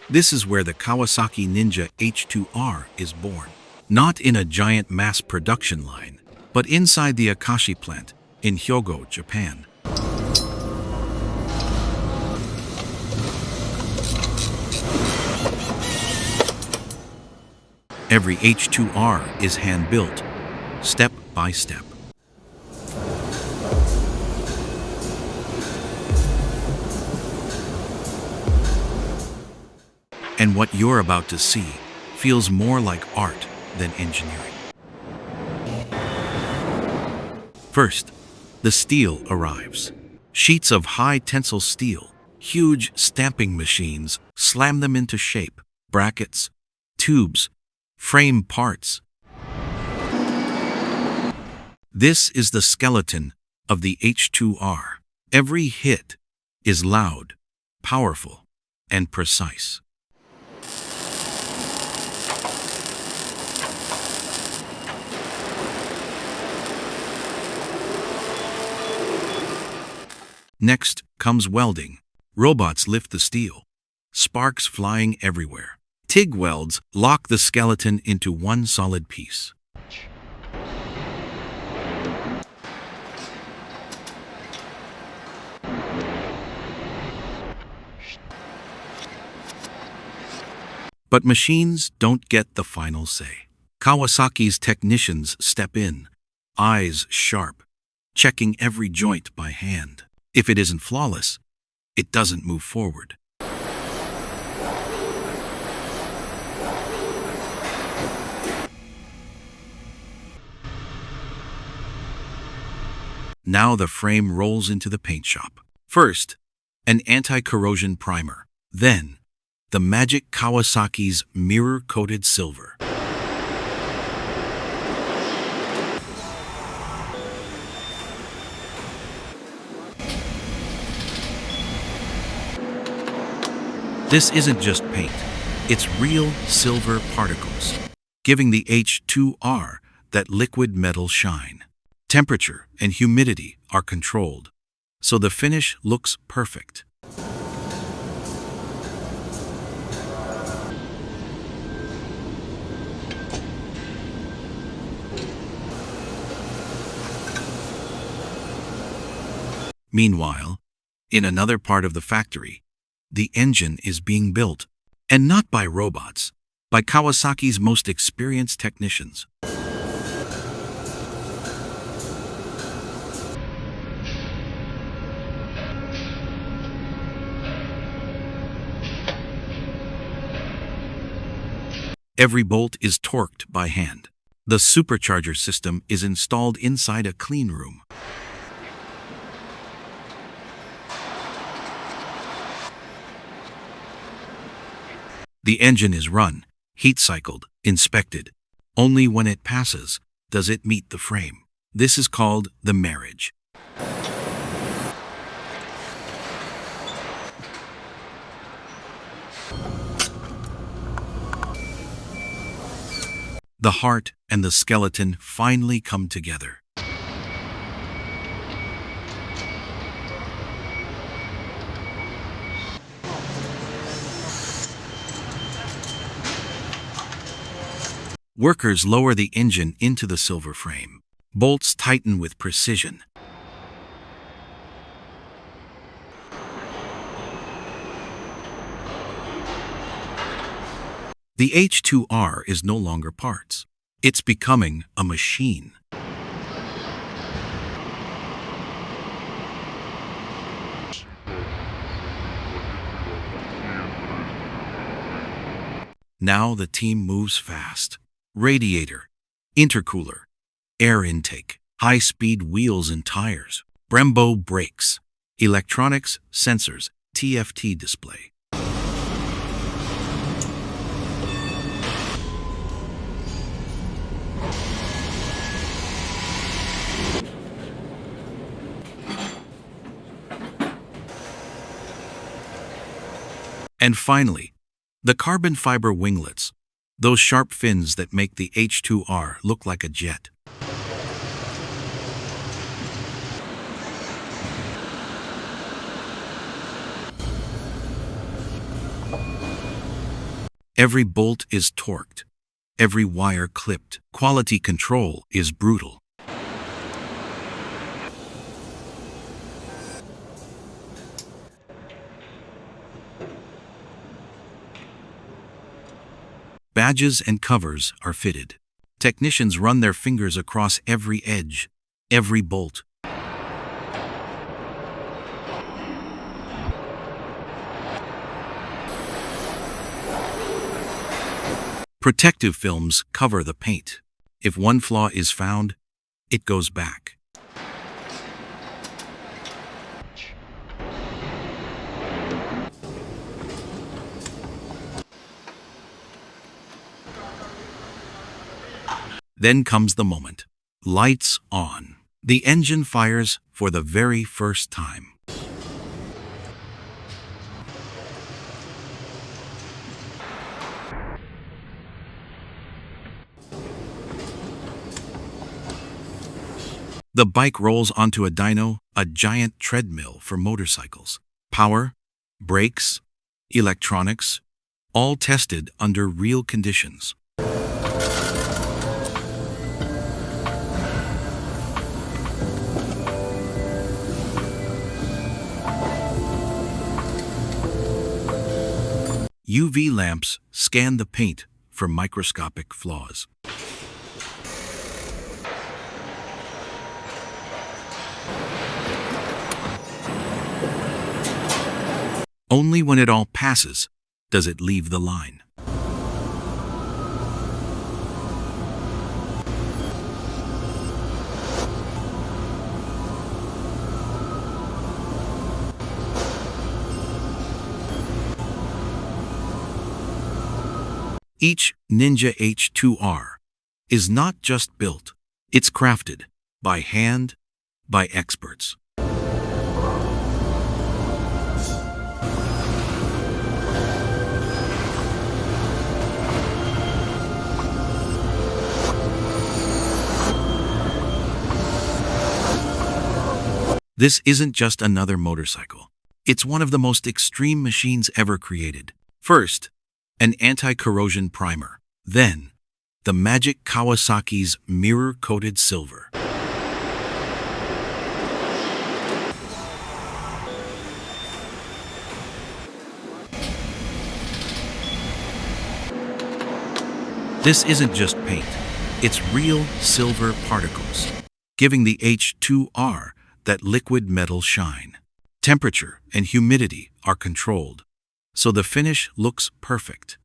This is where the Kawasaki Ninja H2R is born. Not in a giant mass production line, but inside the Akashi plant in Hyogo, Japan. Every H2R is hand-built, step by step. And what you're about to see feels more like art than engineering. First, the steel arrives. Sheets of high tensile steel, huge stamping machines slam them into shape. Brackets, tubes, frame parts. This is the skeleton of the H2R. Every hit is loud, powerful, and precise. Next comes welding. Robots lift the steel, sparks flying everywhere. TIG welds lock the skeleton into one solid piece. But machines don't get the final say. Kawasaki's technicians step in, eyes sharp, checking every joint by hand. If it isn't flawless, it doesn't move forward. Now the frame rolls into the paint shop. First, an anti-corrosion primer. Then, the magic Kawasaki's mirror-coated silver. This isn't just paint, it's real silver particles, giving the H2R that liquid metal shine. Temperature and humidity are controlled, so the finish looks perfect. Meanwhile, in another part of the factory, the engine is being built, and not by robots, by Kawasaki's most experienced technicians. Every bolt is torqued by hand. The supercharger system is installed inside a clean room. The engine is run, heat-cycled, inspected. Only when it passes does it meet the frame. This is called the marriage. The heart and the skeleton finally come together. Workers lower the engine into the silver frame. Bolts tighten with precision. The H2R is no longer parts. It's becoming a machine. Now the team moves fast. Radiator, intercooler, air intake, high-speed wheels and tires, Brembo brakes, electronics, sensors, TFT display. And finally, the carbon fiber winglets, those sharp fins that make the H2R look like a jet. Every bolt is torqued, every wire clipped. Quality control is brutal. Badges and covers are fitted. Technicians run their fingers across every edge, every bolt. Protective films cover the paint. If one flaw is found, it goes back. Then comes the moment. Lights on. The engine fires for the very first time. The bike rolls onto a dyno, a giant treadmill for motorcycles. Power, brakes, electronics, all tested under real conditions. UV lamps scan the paint for microscopic flaws. Only when it all passes does it leave the line. Each Ninja H2R is not just built, it's crafted by hand, by experts. This isn't just another motorcycle. It's one of the most extreme machines ever created. First, an anti-corrosion primer. Then, the magic Kawasaki's mirror-coated silver. This isn't just paint. It's real silver particles, giving the H2R that liquid metal shine. Temperature and humidity are controlled, so the finish looks perfect.